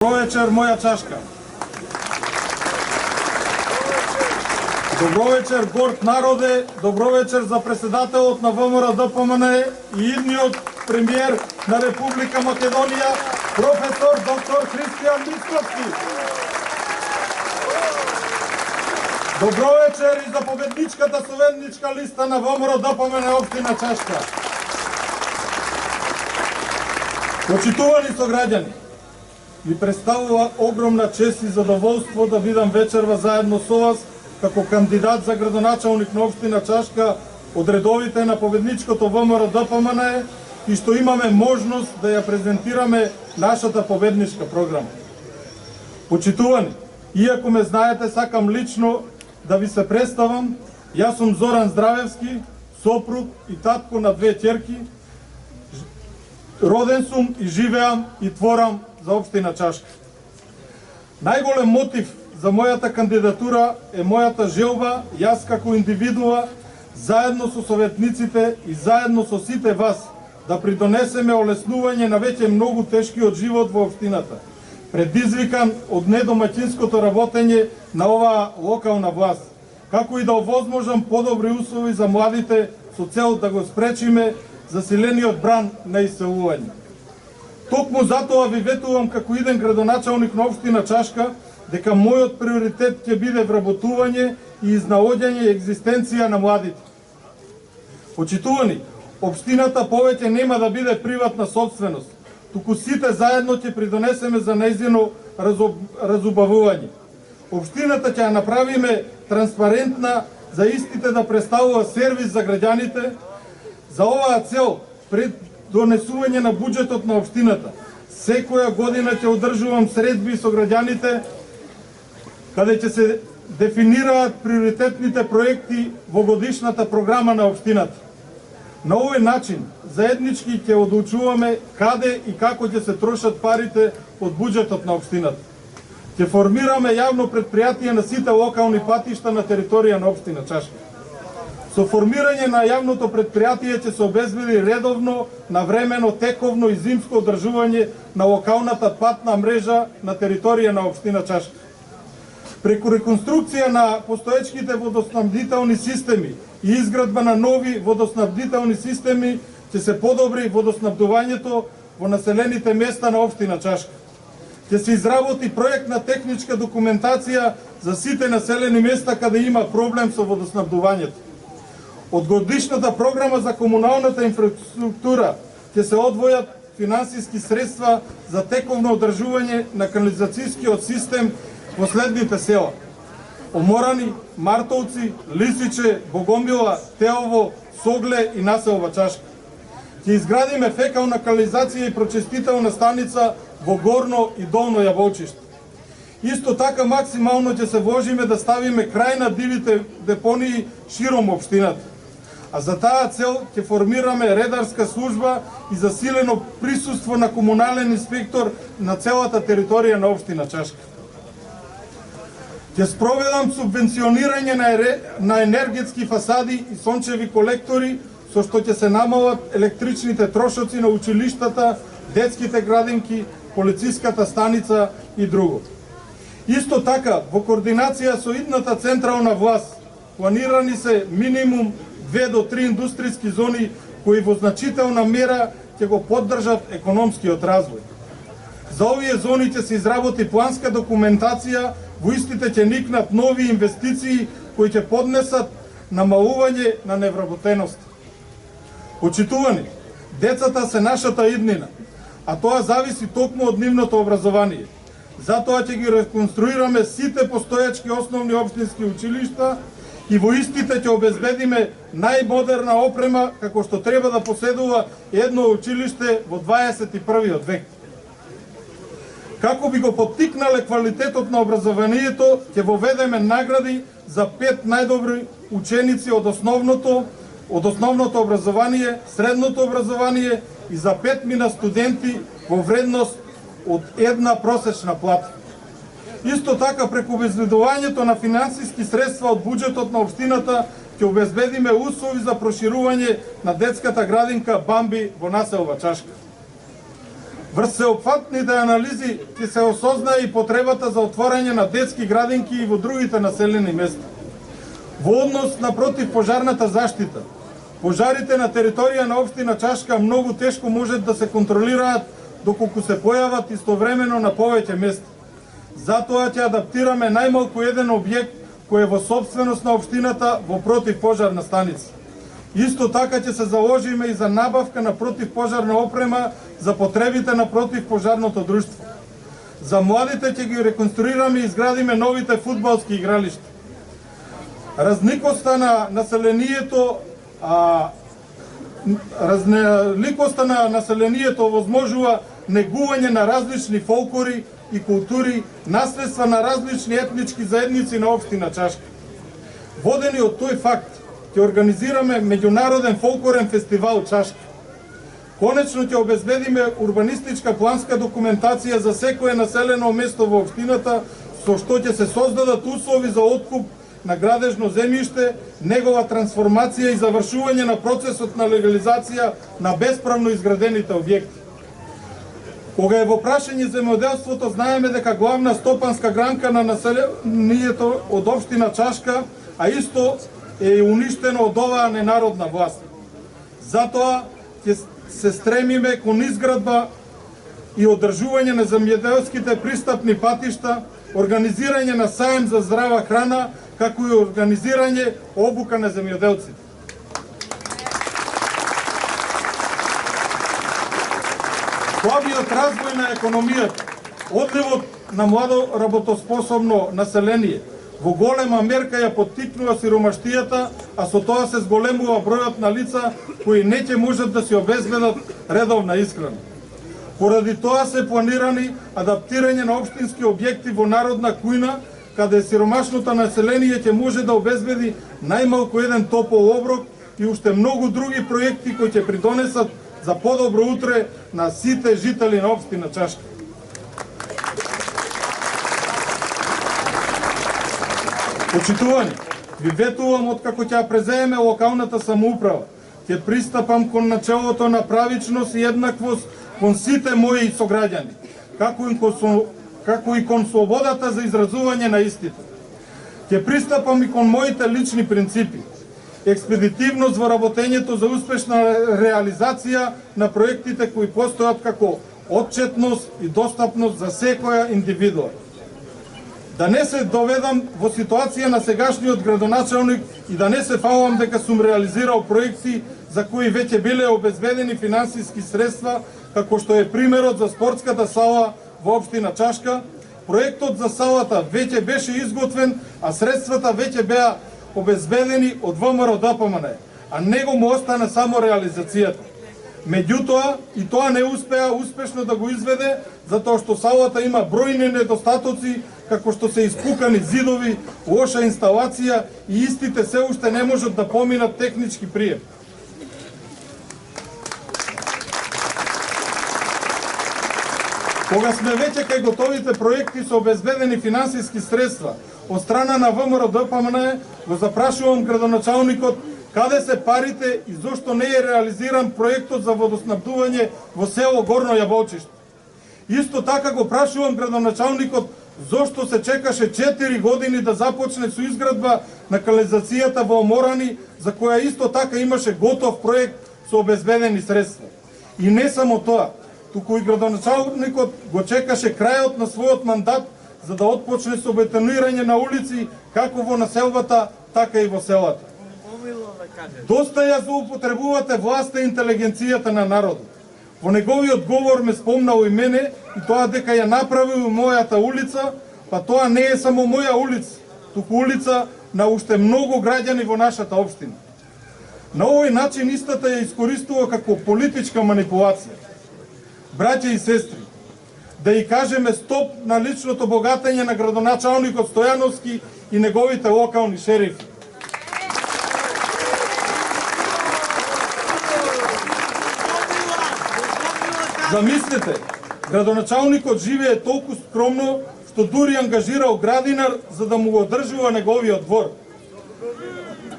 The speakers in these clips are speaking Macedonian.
Добро вечер, моја чашка. Добро вечер, горд народе. Добро вечер за председателот на ВМРО-ДПМН и идниот премиер на Република Македонија, професор доктор Христијан Мицковски. Добро вечер и за победничката советничка листа на ВМРО-ДПМН општина Чашка. Почитувани сограѓани, ми представува огромна чест и задоволство да бидам вечерва заедно со вас како кандидат за градоначалник на општина Чашка од редовите на победничкото ВМРО-ДПМН и што имаме можност да ја презентираме нашата победничка програма. Почитувани, иако ме знаете, сакам лично да ви се представам. Јас сум Зоран Здравевски, сопруг и татко на две ќерки. Роден сум и живеам и творам за општина Чашка. Најголем мотив за мојата кандидатура е мојата желба, јас како индивидуа, заедно со советниците и заедно со сите вас, да придонесеме олеснување на веќе многу тешкиот живот во општината, предизвикан од недомаќинското работење на оваа локална власт, како и да овозможам подобри услови за младите со цел да го спречиме засилениот бран на иселување. Токму затоа ви ветувам како иден градоначалник на општина Чашка дека мојот приоритет ќе биде вработување и изнаоѓање и екзистенција на младите. Почитувани, општината повеќе нема да биде приватна собственост, туку сите заедно ќе придонесеме за нејзино разубавување. Општината ќе ја направиме транспарентна за истите да представува сервис за граѓаните. За оваа цел, пред донесување на буџетот на општината, секоја година ќе одржувам средби со граѓаните каде ќе се дефинираат приоритетните проекти во годишната програма на општината. На овој начин, заеднички ќе одлучуваме каде и како ќе се трошат парите од буџетот на општината. Ќе формираме јавно претпријатие на сите локални патишта на територија на општина Чашка. Со формирање на јавното претпријатие ќе се обезбеди редовно, навремено, тековно и зимско одржување на локалната патна мрежа на територија на општина Чашка. Преку реконструкција на постоечките водоснабдителни системи и изградба на нови водоснабдителни системи ќе се подобри водоснабдувањето во населените места на општина Чашка. Ќе се изработи проектна техничка документација за сите населени места каде има проблем со водоснабдувањето. Од годишната програма за комуналната инфраструктура ќе се одвојат финансиски средства за тековно одржување на канализацијскиот систем во следните села: Оморани, Мартовци, Лисиче, Богомила, Теово, Согле и населба Чашка. Ќе изградиме фекална канализација и прочистителна станица во Горно и Долно Јаволчиште. Исто така максимално ќе се вложиме да ставиме крај на дивите депонии широм општината. А за таа цел ќе формираме редарска служба и засилено присуство на комунален инспектор на целата територија на општина Чашка. Ќе спроведам субвенционирање на енергетски фасади и сончеви колектори, со што ќе се намалат електричните трошоци на училиштата, детските градинки, полициската станица и друго. Исто така, во координација со идната централна власт, планирани се минимум 2 до 3 индустријски зони кои во значителна мера ќе го поддржат економскиот развој. За овие зони ќе се изработи планска документација, во истите ќе никнат нови инвестиции кои ќе поднесат намалување на невработеност. Почитувани, децата се нашата иднина, а тоа зависи токму од нивното образование. Затоа ќе ги реконструираме сите постоечки основни општински училишта и во истите ќе обезбедиме најмодерна опрема како што треба да поседува едно училиште во 21. век. Како би го поттикнале квалитетот на образованието, ќе воведеме награди за 5 најдобри ученици од основното образование, средното образование и за 5 студенти во вредност од една просечна плата. Исто така, преку обезбедувањето на финансиски средства од буџетот на општината, ќе обезбедиме услови за проширување на детската градинка Бамби во населба Чашка. Врз сеопфатните анализи ќе се осознае и потребата за отворање на детски градинки и во другите населени места. Во однос на противпожарната заштита, пожарите на територија на општина Чашка многу тешко можат да се контролираат доколку се појават истовремено на повеќе места. Затоа ќе адаптираме најмалку еден објект кој е во сопственост на општината во противпожарна станица. Исто така ќе се заложиме и за набавка на противпожарна опрема за потребите на противпожарното друштво. За младите ќе ги реконструираме и изградиме новите фудбалски игралишта. Разликоста на населението овозможува негување на различни фолклори и култури, наследства на различни етнички заедници на општина Чашка. Водени од тој факт, ќе организираме меѓународен фолклорен фестивал Чашка. Конечно ќе обезбедиме урбанистичка планска документација за секое населено место во општината, со што ќе се создадат услови за откуп на градежно земјиште, негова трансформација и завршување на процесот на легализација на бесправно изградените објекти. Кога е во прашање земјоделството, знаеме дека главна стопанска гранка на населението од општина Чашка, а исто е уништено од оваа ненародна власт. Затоа ќе се стремиме кон изградба и одржување на земјоделските пристапни патишта, организирање на саем за здрава храна, како и организирање обука на земјоделците. Слабиот развој на економијата, одливот на младо работоспособно население, во голема мерка ја поттикнува сиромаштијата, а со тоа се зголемува бројот на лица кои не ќе можат да си обезбедат редовна исхрана. Поради тоа се планирани адаптирање на општински објекти во народна кујна, каде сиромашното население ќе може да обезбеди најмалку еден топол оброк и уште многу други проекти кои ќе придонесат за подобро утре на сите жители на општина Чашка. Почитувани, ви ветувам откако ќе ја презееме локалната самоуправа, ќе пристапам кон начелото на правичност и еднаквост кон сите мои сограѓани, како и кон слободата за изразување на истите. Ќе пристапам и кон моите лични принципи, експедитивност во работењето за успешна реализација на проектите кои постојат, како отчетност и достапност за секоја индивидуа. Да не се доведам во ситуација на сегашниот градоначалник и да не се фалам дека сум реализирал проекти за кои веќе биле обезбедени финансиски средства, како што е примерот за спортската сала во општина Чашка. Проектот за салата веќе беше изготвен, а средствата веќе беа обезбедени од ВМРО-ДПМН, а него му остана само реализацијата. Меѓутоа, и тоа не успеа успешно да го изведе, затоа што салата има бројни недостатоци, како што се испукани зидови, лоша инсталација и истите се уште не можат да поминат технички прием. Кога сме веќе кај готовите проекти со обезбедени финансиски средства од страна на ВМРО-ДПМН, го запрашувам градоначалникот каде се парите и зошто не е реализиран проектот за водоснабдување во село Горно Јаболчиште. Исто така го прашувам градоначалникот зошто се чекаше 4 години да започне со изградба на канализацијата во Оморани, за која исто така имаше готов проект со обезбедени средства. И не само тоа, туку и градоначалникот го чекаше крајот на својот мандат за да отпочне со бетонирање на улици како во населбата, така и во селата. Доста ја злоупотребувате власта и интелигенцијата на народот. Во неговиот говор ме спомнал и мене и тоа дека ја направил мојата улица, па тоа не е само моја улица, туку улица на уште многу граѓани во нашата општина. На овој начин истата ја искористува како политичка манипулација. Браќа и сестри, да и кажеме стоп на личното богатење на градоначалникот Стојановски и неговите локални шерифи. Замислете, градоначалникот живее толку скромно, што дури ангажирал градинар за да му го одржува неговиот двор.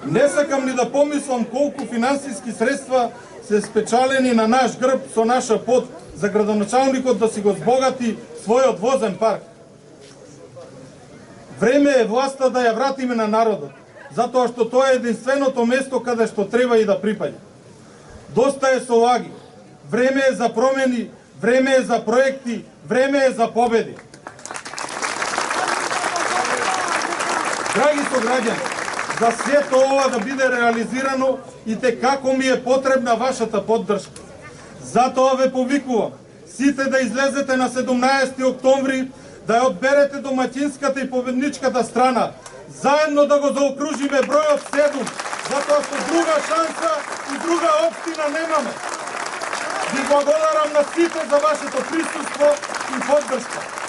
Не сакам ни да помислам колку финансиски средства се спечалени на наш грб со наша пот, за градоначалникот да си го збогати својот возен парк. Време е власта да ја вратиме на народот, затоа што тоа е единственото место каде што треба и да припаѓа. Доста е со лаги. Време е за промени, време е за проекти, време е за победи. Драги сограѓани, за сето ова да биде реализирано и те како ми е потребна вашата поддршка. Затоа ве повикувам сите да излезете на 17 октомври, да ја одберете домаќинската и победничката страна, заедно да го заокружиме бројот 7, затоа што друга шанса и друга општина немаме. Ви благодарам на сите за вашето присуство и поддршка.